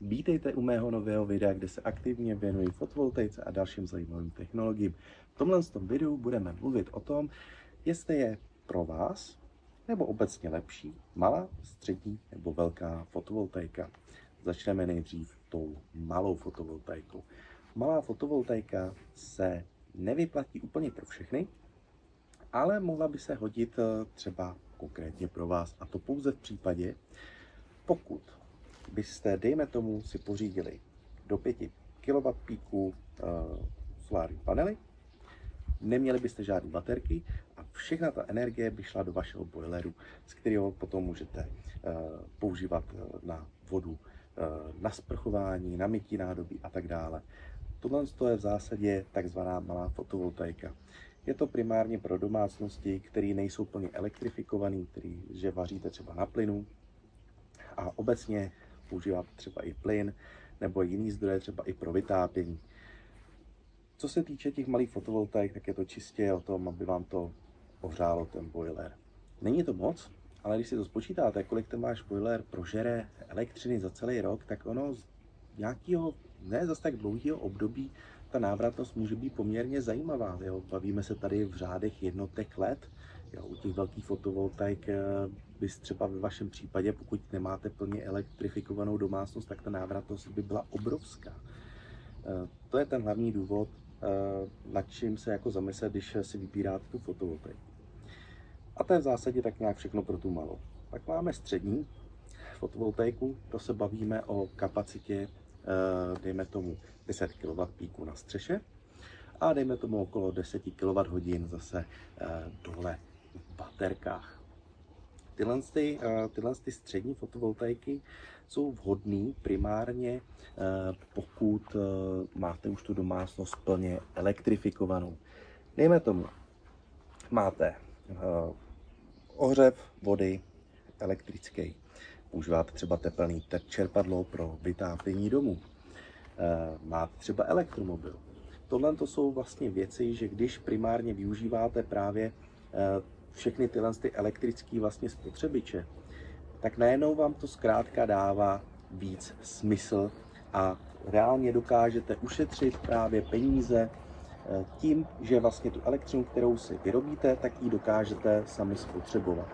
Vítejte u mého nového videa, kde se aktivně věnuji fotovoltaice a dalším zajímavým technologiím. V tomhle videu budeme mluvit o tom, jestli je pro vás nebo obecně lepší malá, střední nebo velká fotovoltaika. Začneme nejdřív tou malou fotovoltaikou. Malá fotovoltaika se nevyplatí úplně pro všechny, ale mohla by se hodit třeba konkrétně pro vás, a to pouze v případě, pokud byste, dejme tomu, si pořídili do 5 kW solární panely, neměli byste žádné baterky a všechna ta energie by šla do vašeho boileru, z kterého potom můžete používat na vodu, na sprchování, na mytí nádobí a tak dále. Tohle je v zásadě takzvaná malá fotovoltaika. Je to primárně pro domácnosti, které nejsou plně elektrifikované, že vaříte třeba na plynu a obecně používáte třeba i plyn nebo jiný zdroje, třeba i pro vytápění. Co se týče těch malých fotovoltaik, tak je to čistě o tom, aby vám to ohřálo ten boiler. Není to moc, ale když si to spočítáte, kolik ten váš boiler prožere elektřiny za celý rok, tak ono z nějakého ne zase tak dlouhého období ta návratnost může být poměrně zajímavá. Jo? Bavíme se tady v řádech jednotek let. Jo? U těch velkých fotovoltaik bys třeba ve vašem případě, pokud nemáte plně elektrifikovanou domácnost, tak ta návratnost by byla obrovská. To je ten hlavní důvod, nad čím se jako zamyslet, když si vybíráte tu fotovoltaiku. A to je v zásadě tak nějak všechno pro tu malou. Pak máme střední fotovoltaiku, to se bavíme o kapacitě, dejme tomu 10 kW na střeše a dejme tomu okolo 10 kWh zase dole v baterkách. Tyhle střední fotovoltaiky jsou vhodné primárně, pokud máte už tu domácnost plně elektrifikovanou. Dejme tomu, máte ohřev vody elektrický, používáte třeba tepelný čerpadlo pro vytápění domu, máte třeba elektromobil. Tohle to jsou vlastně věci, že když primárně využíváte právě všechny tyhle elektrické vlastně spotřebiče, tak najednou vám to zkrátka dává víc smysl a reálně dokážete ušetřit právě peníze tím, že vlastně tu elektřinu, kterou si vyrobíte, tak ji dokážete sami spotřebovat.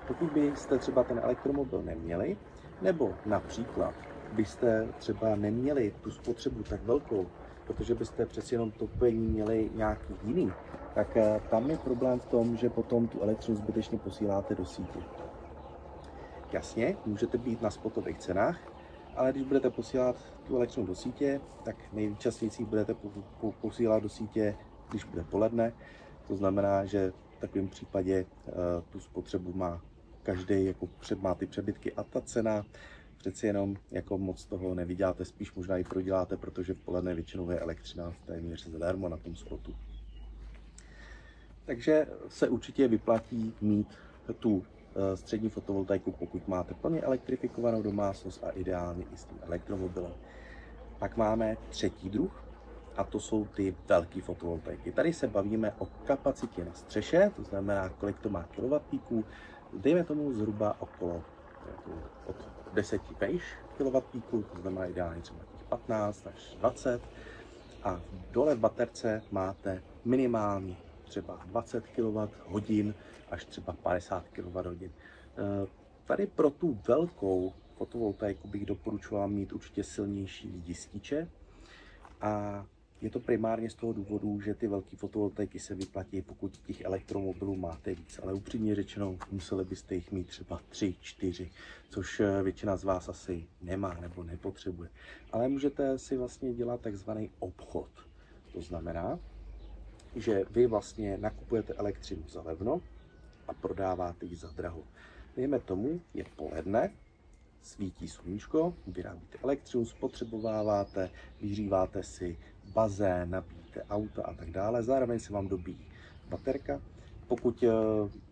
Pokud byste třeba ten elektromobil neměli, nebo například byste třeba neměli tu spotřebu tak velkou, protože byste přeci jenom topení měli nějaký jiný, tak tam je problém v tom, že potom tu elektřinu zbytečně posíláte do sítě. Jasně, můžete být na spotových cenách, ale když budete posílat tu elektřinu do sítě, tak nejčastěji budete posílat do sítě, když bude poledne. To znamená, že v takovém případě tu spotřebu má každý, jako má ty přebytky a ta cena přeci jenom jako moc toho nevyděláte, spíš možná i proděláte, protože v poledne většinou je elektřina téměř zadarmo na tom spotu. Takže se určitě vyplatí mít tu střední fotovoltaiku, pokud máte plně elektrifikovanou domácnost a ideálně i s tím elektromobilem. Pak máme třetí druh a to jsou ty velké fotovoltaiky. Tady se bavíme o kapacitě na střeše, to znamená, kolik to má kWp, dejme tomu zhruba okolo od 10 vejš kWp, to znamená ideálně třeba 15 až 20 a dole v baterce máte minimálně třeba 20 kWh až třeba 50 kWh. Tady pro tu velkou fotovoltaiku bych doporučoval mít určitě silnější jističe a je to primárně z toho důvodu, že ty velké fotovoltaiky se vyplatí, pokud těch elektromobilů máte víc, ale upřímně řečeno museli byste jich mít třeba 3, 4, což většina z vás asi nemá nebo nepotřebuje. Ale můžete si vlastně dělat takzvaný obchod. To znamená, že vy vlastně nakupujete elektřinu za levno a prodáváte ji za draho. Dejme tomu, je poledne, svítí sluníčko, vyrábíte elektřinu, spotřebováváte, vyhříváte si bazén, nabíjíte auta a tak dále. Zároveň se vám dobíjí baterka. Pokud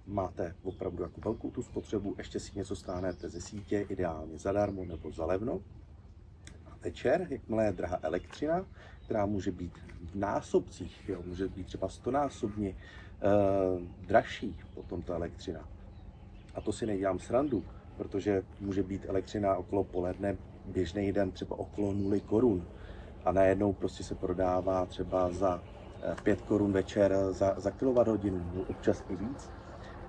máte opravdu jako velkou tu spotřebu, ještě si něco stáhnete ze sítě, ideálně zadarmo nebo za levno. A večer, jakmile je drahá elektřina, která může být v násobcích, jo, může být třeba 100násobně dražší potom ta elektřina. A to si nedělám srandu, protože může být elektřina okolo poledne běžný den třeba okolo 0 korun a najednou prostě se prodává třeba za 5 korun večer za kilowatthodinu, občas i víc,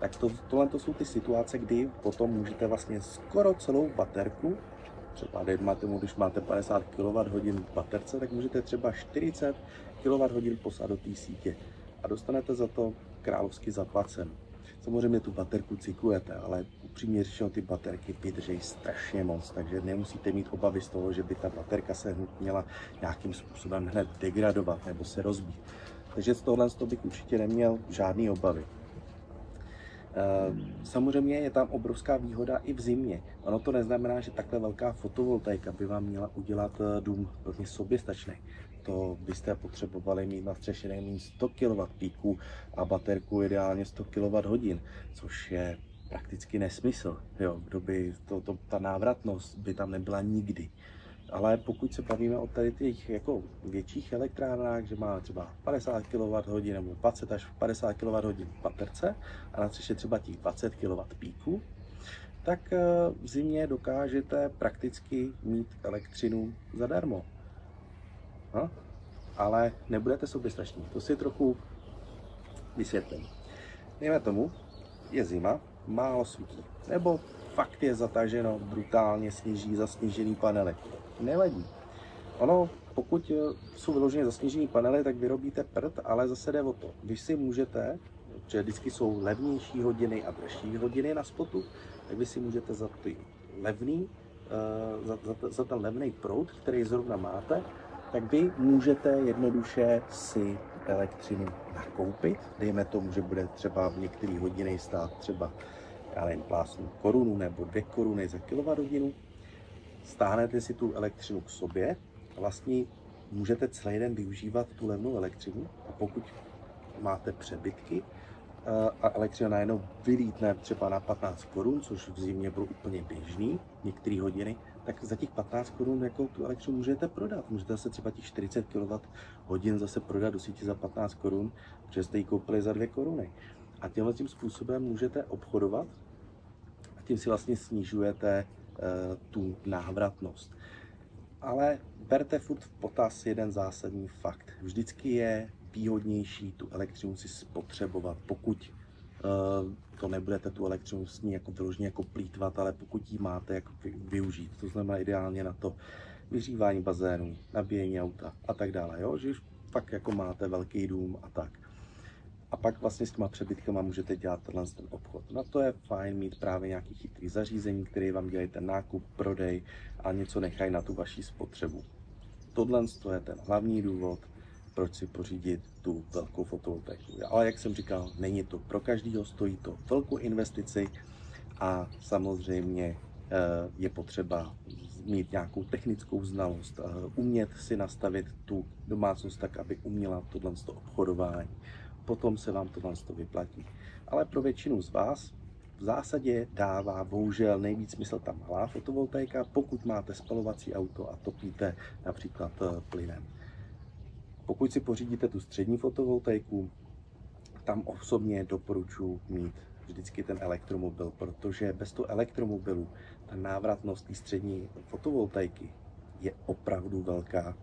tak tohle jsou ty situace, kdy potom můžete vlastně skoro celou baterku, třeba když máte 50 kWh v baterce, tak můžete třeba 40 kWh poslat do té sítě a dostanete za to královsky zaplaceno. Samozřejmě tu baterku cyklujete, ale upřímně řečeno ty baterky vydrží strašně moc, takže nemusíte mít obavy z toho, že by ta baterka se měla nějakým způsobem hned degradovat nebo se rozbít. Takže z tohle bych určitě neměl žádné obavy. Samozřejmě je tam obrovská výhoda i v zimě. Ono to neznamená, že takhle velká fotovoltaika by vám měla udělat dům plně soběstačný. To byste potřebovali mít na střeše nejméně 100 kW píků a baterku ideálně 100 kWh, což je prakticky nesmysl. Jo, ta návratnost by tam nebyla nikdy. Ale pokud se bavíme o tady těch jako větších elektrárnách, že má třeba 50 kWh nebo 20 až 50 kWh v baterce a na střeše třeba těch 20 kW píků, tak v zimě dokážete prakticky mít elektřinu zadarmo. No? Ale nebudete soběstační. To si trochu vysvětlím. Dejme tomu, je zima, málo svítí, nebo fakt je zataženo, brutálně sněží, zasněžený panely. Nevadí. Ono, pokud jsou vyloženě zasněžený panely, tak vyrobíte prd, ale zase jde o to. Když si můžete, protože vždycky jsou levnější hodiny a dražší hodiny na spotu, tak vy si můžete za ty levný, za ten levný proud, který zrovna máte, tak vy můžete jednoduše si elektřinu nakoupit. Dejme tomu, že bude třeba v některé hodiny stát třeba, já nevím, plásnu korunu nebo 2 koruny za kilowatthodinu. Stáhnete si tu elektřinu k sobě a vlastně můžete celý den využívat tu levnou elektřinu. A pokud máte přebytky a elektřina najednou vylítne třeba na 15 korun, což v zimě bylo úplně běžný, některé hodiny, tak za těch 15 korun jako tu elektřinu můžete prodat. Můžete se třeba těch 40 kWh zase prodat do sítě za 15 korun, protože jste ji koupili za 2 koruny. A tímhle tím způsobem můžete obchodovat a tím si vlastně snižujete tu návratnost. Ale berte furt v potaz jeden zásadní fakt. Vždycky je výhodnější tu elektřinu si spotřebovat, pokud to nebudete tu elektřinu s ní jako vyloženě jako plýtvat, ale pokud ji máte jako využít. To znamená ideálně na to vyhřívání bazénů, nabíjení auta a tak dále. Jo? Že už fakt jako máte velký dům a tak. A pak vlastně s těma přebytkama můžete dělat ten obchod. Na to je fajn mít právě nějaký chytrý zařízení, který vám dělají ten nákup, prodej a něco nechají na tu vaši spotřebu. Tohle je ten hlavní důvod, proč si pořídit tu velkou fotovoltaiku. Ale jak jsem říkal, není to pro každého, stojí to velkou investici a samozřejmě je potřeba mít nějakou technickou znalost, umět si nastavit tu domácnost tak, aby uměla tohle obchodování. Potom se vám tohle vyplatí. Ale pro většinu z vás v zásadě dává bohužel nejvíc smysl ta malá fotovoltaika, pokud máte spalovací auto a topíte například plynem. Pokud si pořídíte tu střední fotovoltaiku, tam osobně doporučuji mít vždycky ten elektromobil, protože bez toho elektromobilu ta návratnost té střední fotovoltaiky je opravdu velká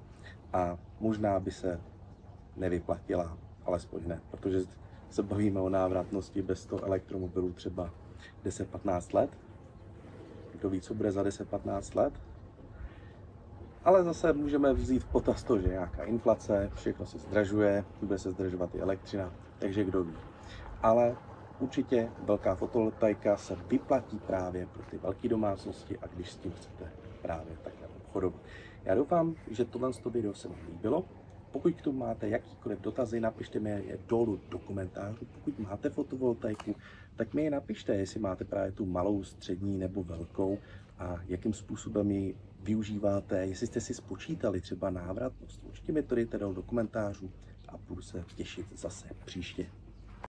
a možná by se nevyplatila, alespoň ne, protože se bavíme o návratnosti bez toho elektromobilu třeba 10-15 let. Kdo ví, co bude za 10-15 let? Ale zase můžeme vzít v potaz to, že nějaká inflace, všechno se zdražuje, bude se zdražovat i elektřina, takže kdo ví. Ale určitě velká fotovoltaika se vyplatí právě pro ty velké domácnosti a když s tím chcete právě takhle obchodovat. Já doufám, že tohle video se vám líbilo. Pokud k tomu máte jakýkoliv dotazy, napište mi je dolů do komentářů. Pokud máte fotovoltaiku, tak mi je napište, jestli máte právě tu malou, střední nebo velkou a jakým způsobem ji využíváte, jestli jste si spočítali třeba návratnost. Určitě mi to dejte dolů do komentářů a budu se těšit zase příště.